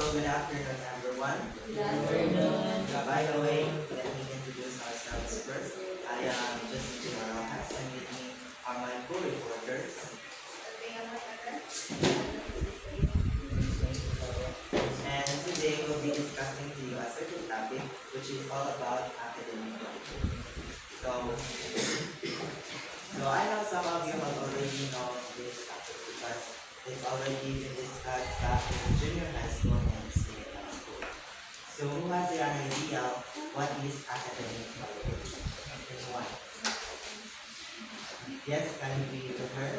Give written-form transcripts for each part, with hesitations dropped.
good afternoon, everyone. Good afternoon. By the way, let me introduce ourselves first. I am Justin Rojas, and with me are my co-reporters. And today we'll be discussing to you a certain topic, which is all about academic writing. So I know some of you have already known this topic because it's already been discussed back in junior high school and senior high school. So who has an idea what is academic writing and why? Yes, can you be heard?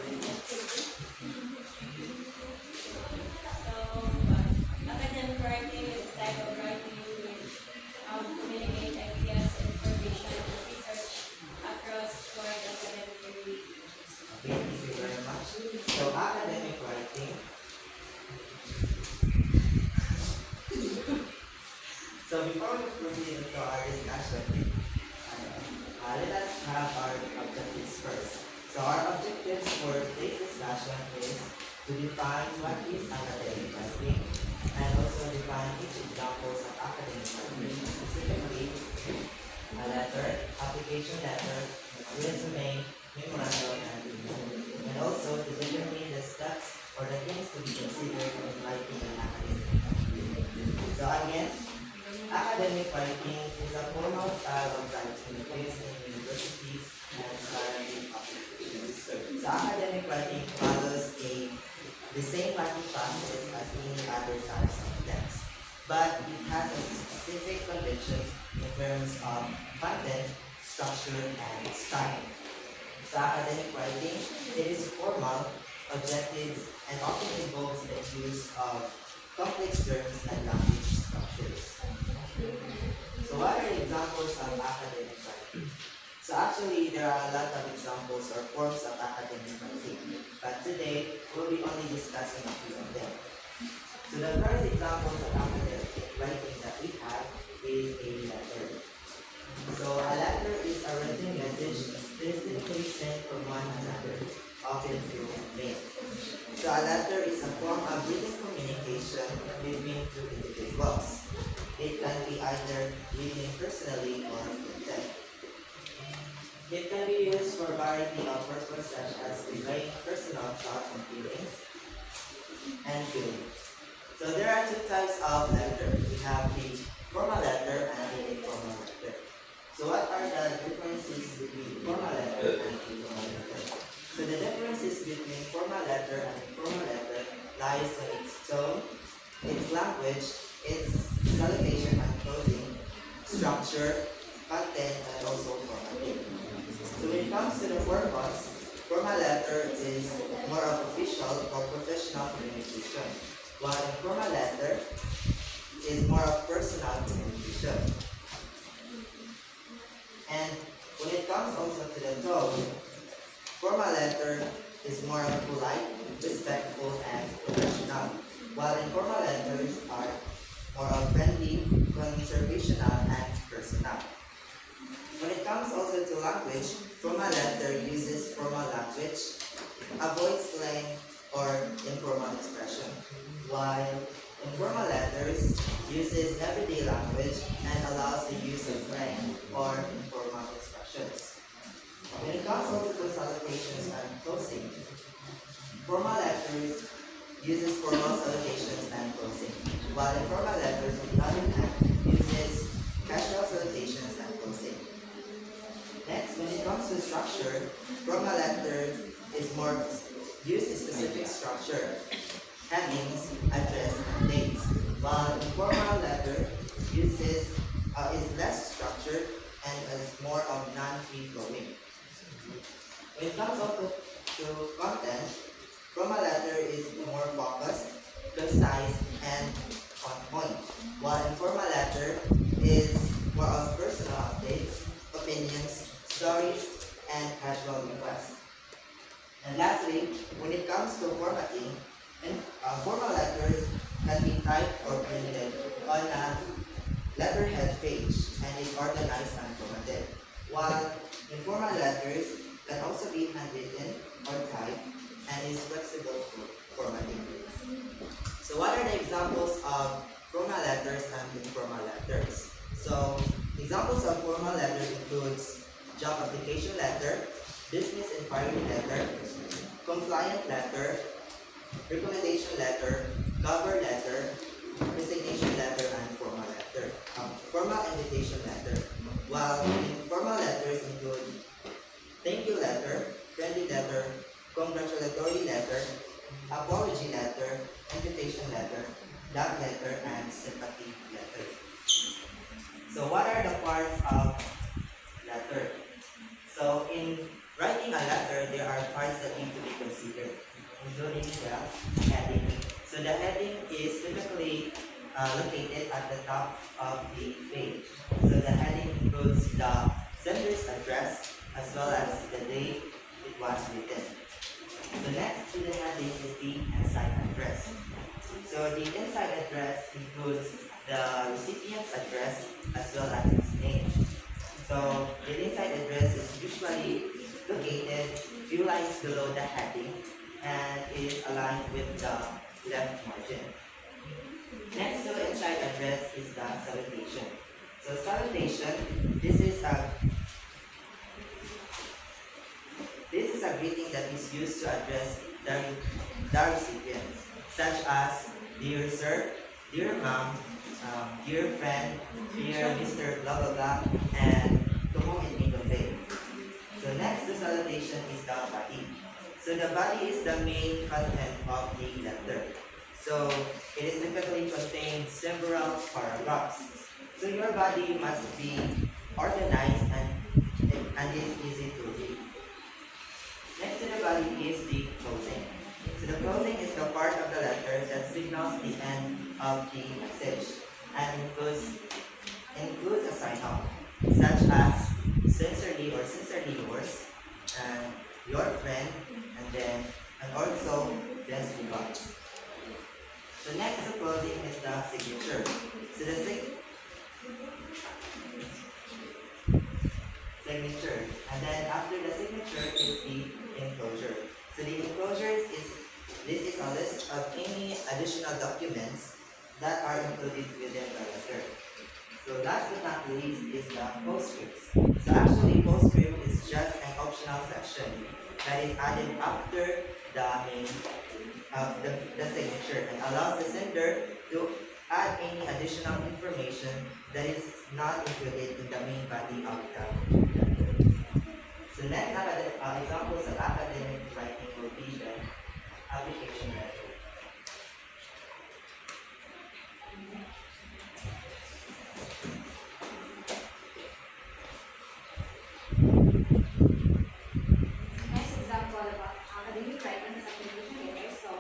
Academic writing is a type of writing which communicate ideas, information, and research across wide academic area. Okay, thank you very much. So academic writing. So before we proceed into our discussion, let us have our objectives first. So our objectives for today's discussion is to define what is academic writing and also define each examples of academic writing, specifically a letter, application letter, resume, memorandum, and also to determine the steps or the things to be considered in writing an academic writing. So again, academic writing is a formal style of writing used in universities and scholarly publications. So academic writing follows the same writing process as any other types of text, but it has a specific conditions in terms of content, structure, and style. So academic writing, it is formal, objectives, and often involves the use of complex terms and language structures. So what are the examples of academic writing? So actually, there are a lot of examples or forms of academic writing, but today we'll be only discussing a few of them. So the first example of academic writing that we have is a letter. So a letter is a written message specifically sent from one another, often through mail. So a letter is a form of written communication between two individuals. It can be either written personally or written. It can be used for a variety of purposes such as conveying personal thoughts and feelings and feelings. So there are two types of letter. We have the formal letter and the informal letter. So what are the differences between formal letter and informal letter? So the differences between formal letter and informal letter lies in its tone, its language, its salutation and closing, structure, content, and also formatting. So when it comes to the purpose, formal letter is more of official or professional communication, while informal letter is more of personal communication. And when it comes also to the tone, formal letter is more of polite, respectful, and professional, while informal letters are more of friendly, conversational, and personal. When it comes also to language, formal letter uses formal language, avoids slang or informal expression, while informal letters uses everyday language and allows the use of slang or informal expressions. When it comes also to salutations and closing, formal letters uses formal salutations and closing, while informal letters on the other hand uses casual salutations and closing. Next, when it comes to structure, formal letter is more used in specific structure, headings, address, and dates, while informal letter is less structured and is more of non-free flowing. When it comes also to content, formal letter is more focused, concise, and on point, while informal letter is more of personal updates, opinions, stories, and casual requests. And lastly, when it comes to formatting, formal letters can be typed or printed on a letterhead page and is organized and formatted, while informal letters can also be handwritten or typed and is flexible for formatting. So what are the examples of letters and informal letters. So, examples of formal letters includes job application letter, business inquiry letter, compliant letter, recommendation letter, cover letter, resignation letter, and formal letter. Formal invitation letter. While informal letters include thank you letter, friendly letter, congratulatory letter, apology letter, invitation letter, love letter, and sympathy letter. So what are the parts of letter? So in writing a letter, there are parts that need to be considered, including the heading. So the heading is typically located at the top of the page. So the heading includes the sender's address as well as the date it was written. So next to the heading is the inside address. So the inside address includes the recipient's address as well as its name. So the inside address is usually located few lines below the heading and is aligned with the left margin. Next to inside address is the salutation. So salutation, this is a greeting that is used to address the recipients, such as dear sir, dear ma'am, dear friend, dear Mr. blah blah blah, and to whom it may convey. So next to salutation is the body. So the body is the main content of the letter. So it is typically contains several paragraphs. So your body must be organized and is easy to read. Next to the body is the closing. So the closing is the part of the letter that signals the end of the message and includes a sign off, such as sincerely or sincerely yours, and your friend, and also best regards. So next to closing is the signature. So the signature, and then after the signature is the enclosure. So the enclosure is a list of any additional documents that are included within the letter. So last but not least is the postscript. So actually postscript is just an optional section that is added after the main the signature and allows the sender to add any additional information that is not included in the main body of the letter. So next examples of academic writing will be the application letter. Next example about academic writing is application letter. So,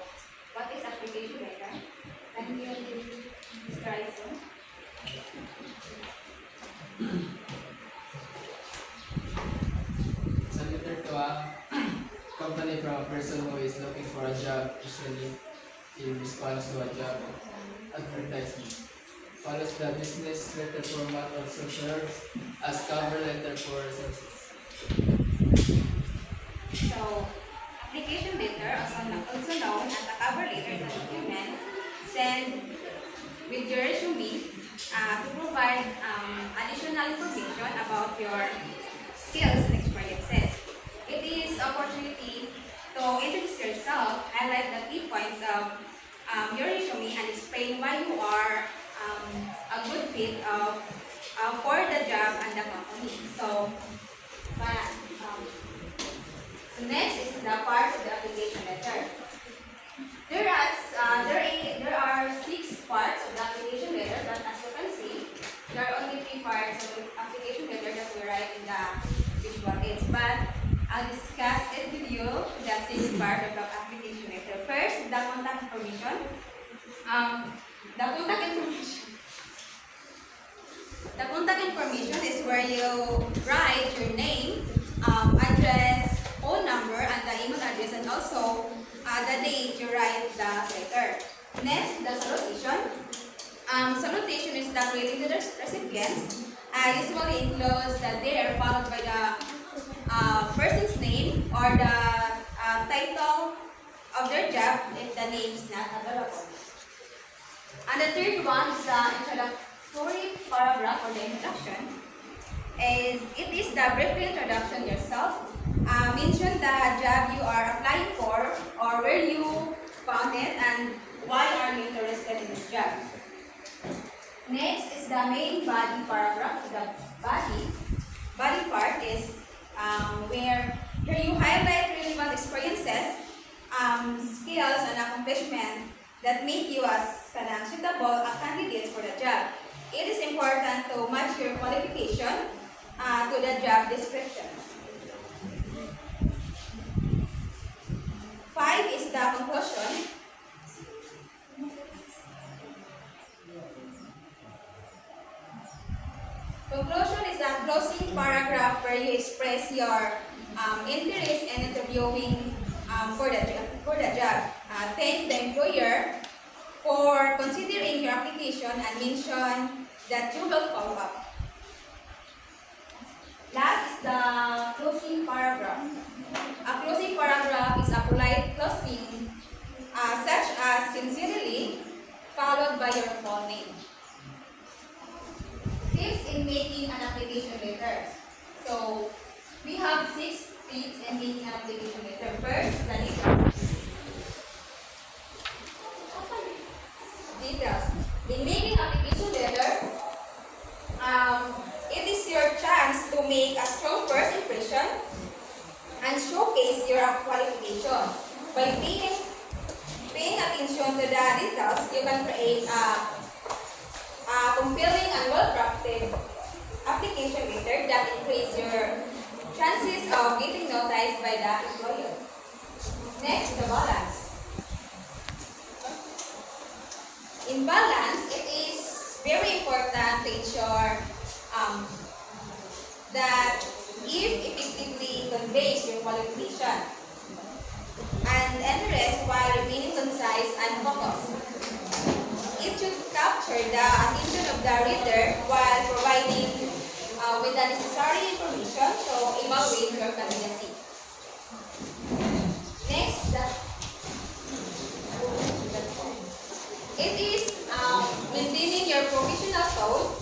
what is application letter? Can you describe so? It's a letter to a company from a person who is looking for a job, usually in response to a job advertisement. Follows the business letter format, also serves as cover letter for resources. So, application letter, also known as a cover letter, is a document sent with your resume to provide additional information about your skills and experiences. It is opportunity to introduce yourself, highlight the key points of your resume, and explain why you are a good fit for the job and the company. So, so next is the part of the application letter. There are 6 parts of the application letter, but as you can see, there are only 3 parts of the application letter that we write in the visual aids. But I'll discuss it with you, the 6th part of the application letter. First, the contact information. The contact information is where you write your name, address, phone number, and the email address, and also the date you write the letter. Next, the salutation. Salutation is the greeting to the recipients. Usually includes the there followed by the person's name or the title of their job if the name is not available. the third one is the introductory paragraph or the introduction. It is the brief introduction yourself. Mention the job you are applying for or where you found it and why are you interested in this job. Next is the main body paragraph. The body part is where here you highlight relevant experiences, skills and accomplishments that make you as suitable a candidate for the job. It is important to match your qualification to the job description. 5 is the conclusion. Conclusion is a closing paragraph where you express your interest in interviewing for the job. Thank the employer for considering your application and mention that you will follow up. Last is the closing paragraph. A closing paragraph is a polite closing such as sincerely followed by your full name. Tips in making an application letter. So, we have 6 tips in making an application letter. First, the details. In making application letter, it is your chance to make a strong first impression and showcase your qualification. By paying attention to the details, you can create a compelling and well-crafted application letter that increase your chances of getting noticed by the employer. Next, the balance. In balance, it is very important to ensure that if effectively conveys your qualification and interest while remaining concise and focused. It should capture the attention of the reader while providing with the necessary information to evaluate your candidacy. Next, it is maintaining your professional tone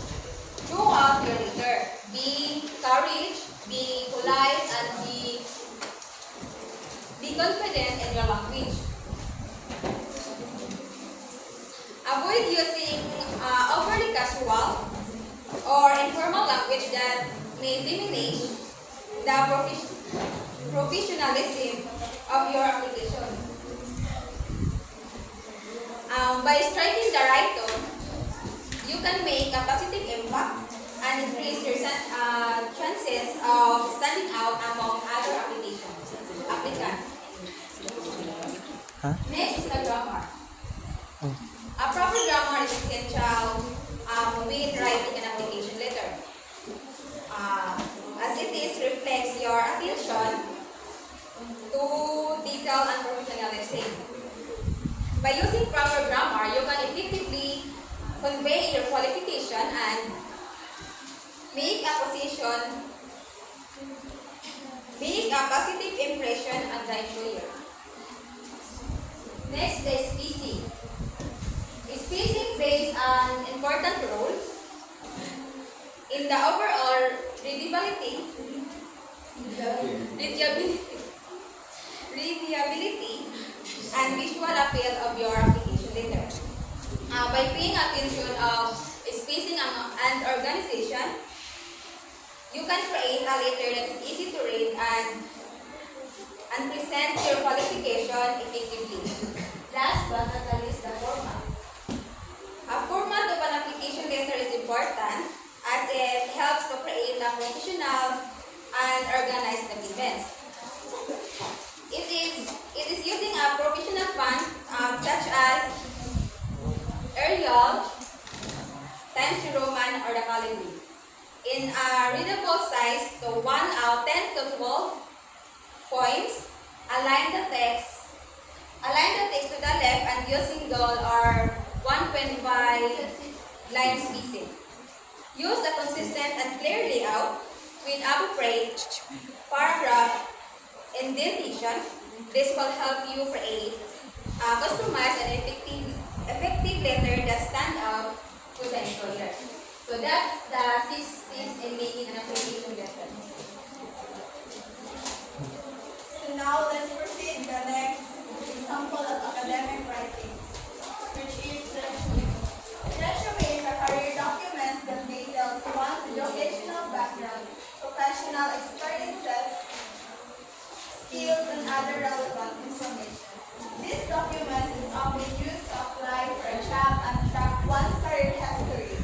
throughout your letter. Be courage, be polite, and be confident in your language. Avoid using overly casual or informal language that may diminish the professionalism of your application. By striking the right tone, you can make a positive impact and increase your chances of standing out among other applicants. Next, the grammar. A proper grammar is essential when writing an application letter, as it reflects your attention to detail and professionalism. By using proper grammar, you can effectively convey your qualification and make a positive impression on the employer. Next, the spacing. Spacing plays an important role in the overall readability and visual appeal of your application letter. By paying attention of spacing and organization, you can create a letter that is easy to read and present your qualification effectively. Last but not least, the format. A format of an application letter is important as it helps to create a professional and organized documents. It is using a professional font such as Arial, Times New Roman, or the Calendly in a readable size to 10 to 12 points. Align the text to the left and use single or 1.5 line spacing. Use a consistent and clear layout with appropriate paragraph indentation. This will help you create a customized and effective letter that stands So that's the 6 steps in making an application letter. So now let's proceed the next example of academic writing, which is resume. Resume is a career document that details one's educational background, professional experiences, skills, and other relevant information. This document is often used to apply for a job and track one's career history.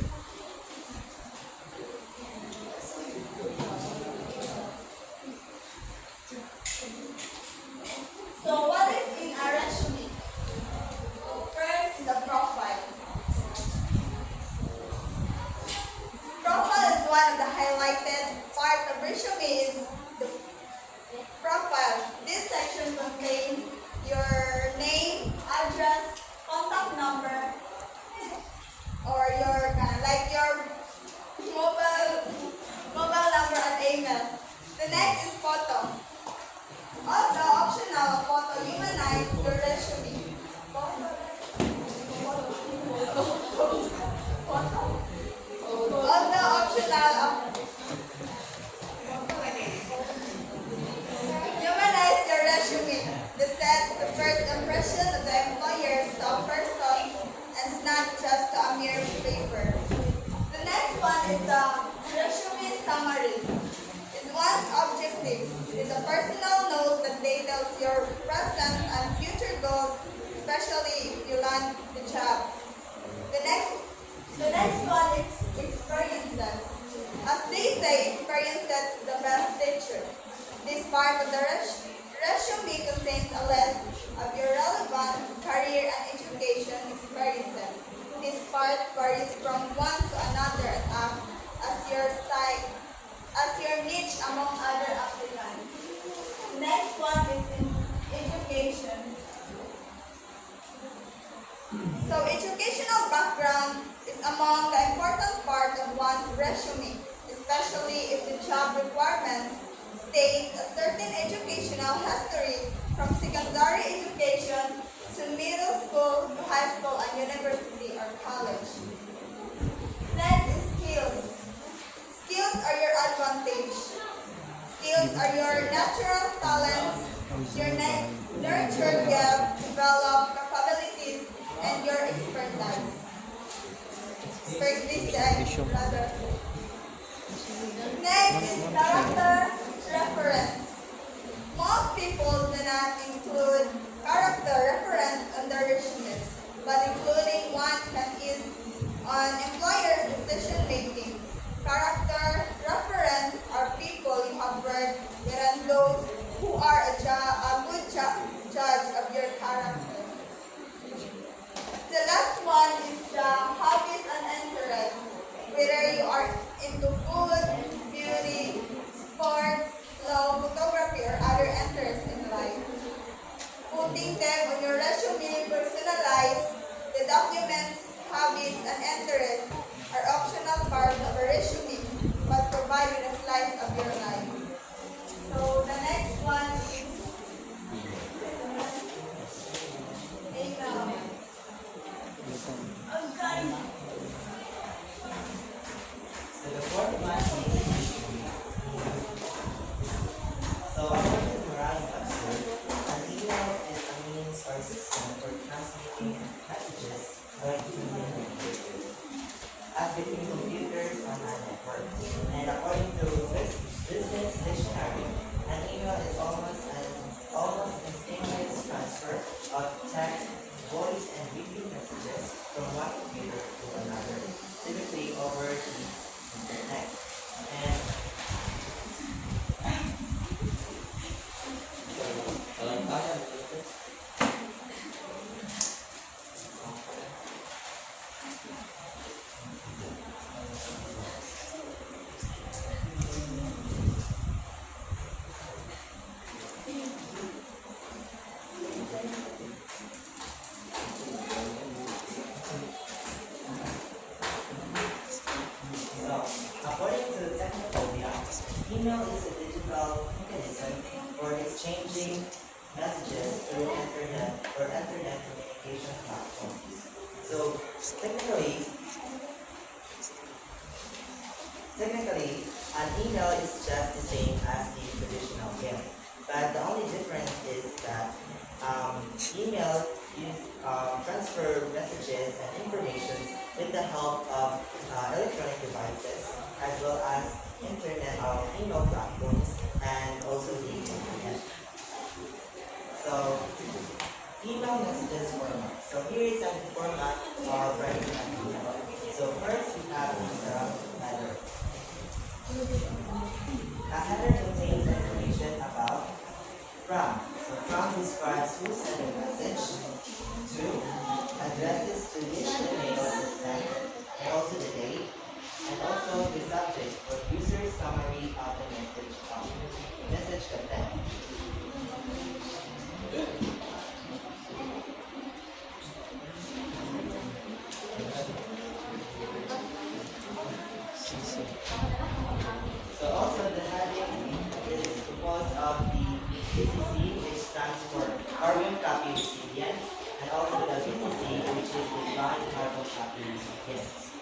So what is in a resume? First is a profile. Profile is one of the highlighted parts of resume is the profile. This section contains your name, address, contact number, or your like your mobile number and email. The next is photo. Also optional photo humanize your resume. Also optional humanize your resume. This sets the first impression of the employer to a person and not just to a mere paper. The next one is the resume summary. It's one's objective. It's a personal note that details your present and future goals, especially if you land the job. The next one is experiences. As they say, experiences is the best teacher. This part of the resume contains a list of your relevant career and education experiences. This part varies from one to another and acts as your niche among other applicants. Next one is in education. So educational background is among the important part of one's resume, especially if the job requirements state a certain educational history from secondary education to middle school to high school and university or college. Next is skills. Skills are your advantage. Skills are your natural talents, your nurtured gift, developed capabilities, and your expertise. Rather. Next is character reference. Most people do not include character reference on their resumes, but including one can ease on employers' decision making. Character reference are people you have worked with and those who are a good judge of your character. The last one is the hobbies and interests. Whether you are into food, beauty, sports, law, photography, or other interests in life. Putting them on your resume personalized, the documents, hobbies, and interests are optional parts of a resume, but provide you a slice of your life. So the next one is So the fourth one is so according to Moran Webster, an email is a means or system for transmitting messages as between computers on a network. And according to Business Dictionary, an email is almost instantaneous transfer of text, voice, and video messages from one computer to another, typically over the internet. And according to Technophobia, email is a digital mechanism for exchanging messages through internet or internet communication platforms. So technically, Technically, an email is just the same as the traditional mail, but the only difference is that email transfer messages and information with the help of electronic devices as well as internet email platforms and also the internet. So email messages format. So here is a format of writing an email. So first we have the header. A header contains information about from. So from describes who sent a message. Two, addresses to which the mail is sent, and also the date, and also the subject or user summary of the message content. So also the heading is composed of the CCC, which stands for carbon copy recipient, and also the VCC, which is the blind carbon copy recipients.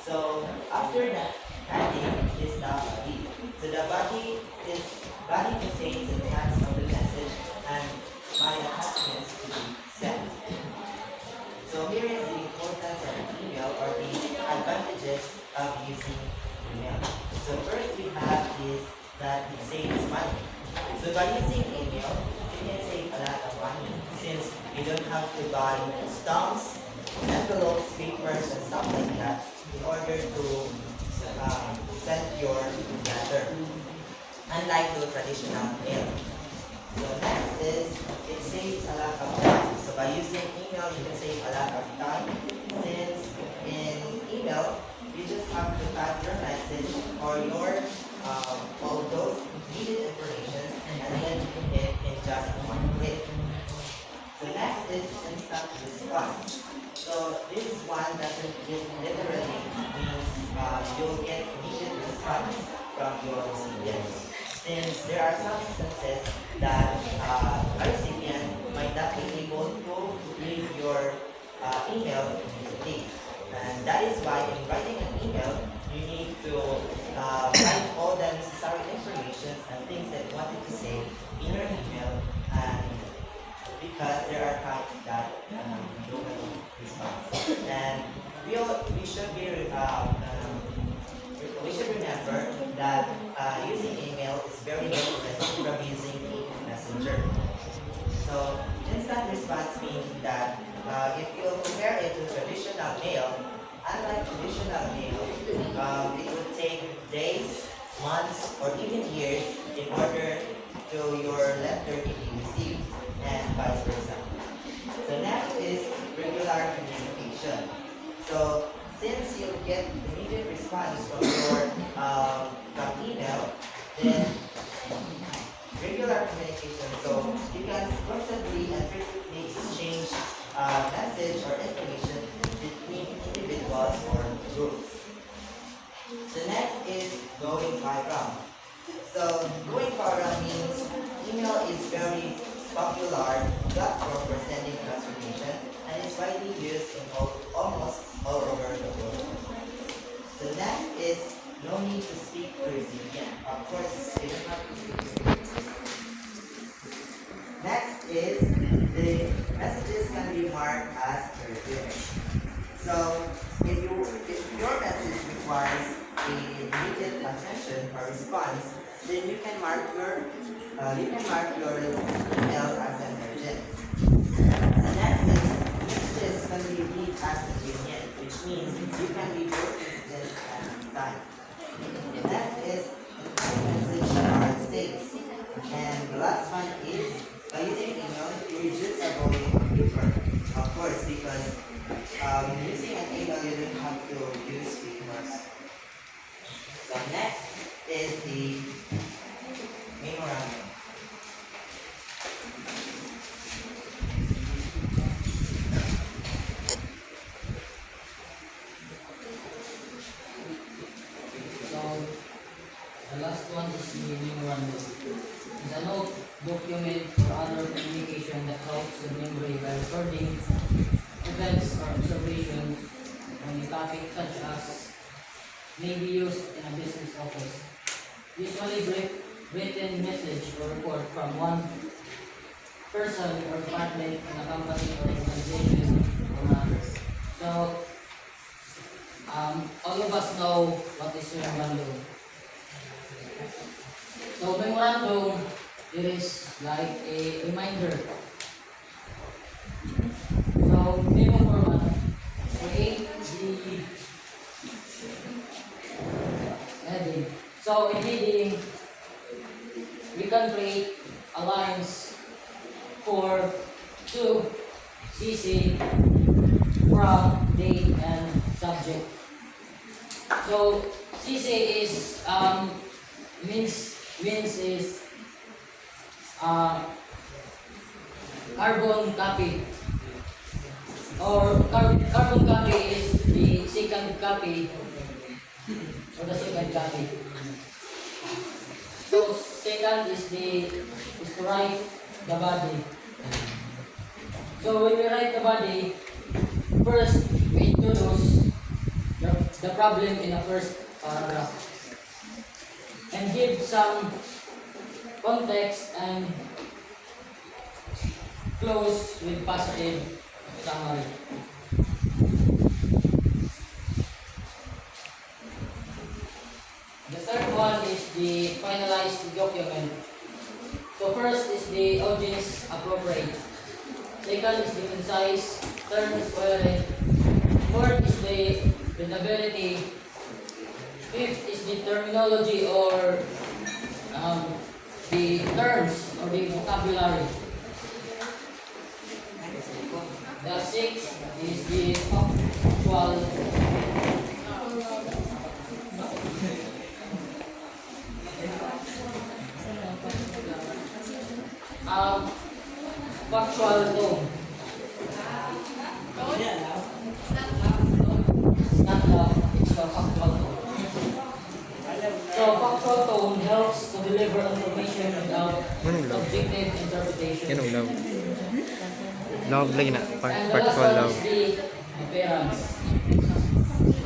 So after that heading is the body. So the body contains the text of the message and my attachments to be sent. So here is the importance of an email or the advantages of using email. So first we have is that it saves money. So by using email, you can save a lot of money since you don't have to buy stamps, envelopes, papers, and stuff like that in order to send your letter. Unlike the traditional mail. So next is it saves a lot of time. So by using email, you can save a lot of time since in email you just have to type your message or your all those needed information and then it in just one click. So next is instant response. So this one doesn't literally means you'll get immediate response from your recipient. Since there are some instances that a recipient might not be able to read your email immediately. And that is why in writing an email, you need to write all the necessary information and things that you wanted to say in your email. And because there are times that you don't have a response. And we should remember that using email is very different from using a messenger. So instant response means that if you compare it to traditional mail, unlike traditional mail, it would take days, months, or even years in order to your letter to be received, and vice versa. So next is regular communication. So since you get immediate response from your from email, then regular communication. So you can constantly and frequently exchange message or information between individuals or groups. The next is going viral. So going viral means email is very popular platform for sending transformation and is widely used in almost all over the world. The next is no need to speak to recipient. Of course, you don't have to speak to recipient. Next is the messages can be marked as urgent. So if your message requires immediate attention or response, then you can mark your email as an urgent. The next is messages can be read as convenient, which means you can read those messages at any time. The next is message are states. And the last one is by using email, you reduce the volume of paper. Of course, because using an email, you don't have to use paper. So next is the memorandum. So, the last one is the memorandum. It's a note, document, or other communication that helps the memory by recording events or observations on a topic such as may be used in a business office. Usually written message or report from one person or department in a company or organization or others. So, all of us know what is memorandum. So, memorandum, it is like a reminder. So, memo format, create the heading. So, in heading, we can create a lines for to CC from date and subject. So CC is means is carbon copy, or carbon copy is the second copy or the second copy. So second is to write the body. So when we write the body, first we introduce the problem in the first paragraph and give some context and close with positive summary. The third one is the finalized document. So first is the audience appropriate. Second is the concise. Third is coherent. Fourth is the readability. Fifth is the terminology or the terms or the vocabulary. The sixth is the factual. Factual tone. It's not love, it's a factual tone. So factual tone helps to deliver information without subjective interpretation. Yan love. Love lagi na. And the last Factual one love. is the appearance.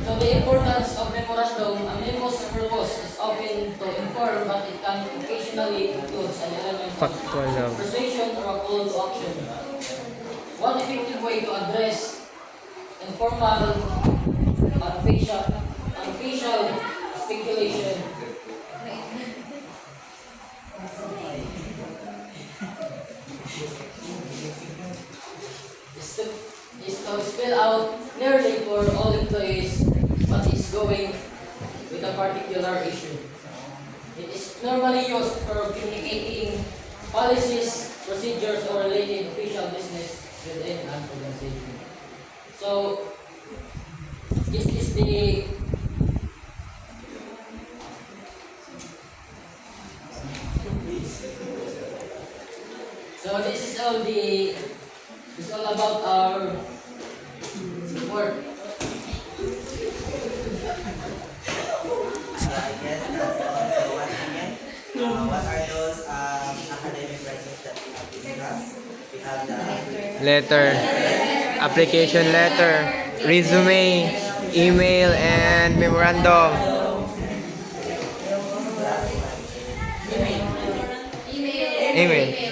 So the importance of memorandum, a memo's purpose is often to inform, but it can occasionally include an element of Factual love. persuasion or a call to action. One effective way to address informal, artificial speculation is to spell out clearly for all employees what is going with a particular issue. It is normally used for communicating policies, procedures, or related official business within an organization. So, this is the this is all about our work. I guess that's all. So once again, what are those academic writings that we have discussed? We have the Letter. Application letter. Resume. Email and memorandum. Email.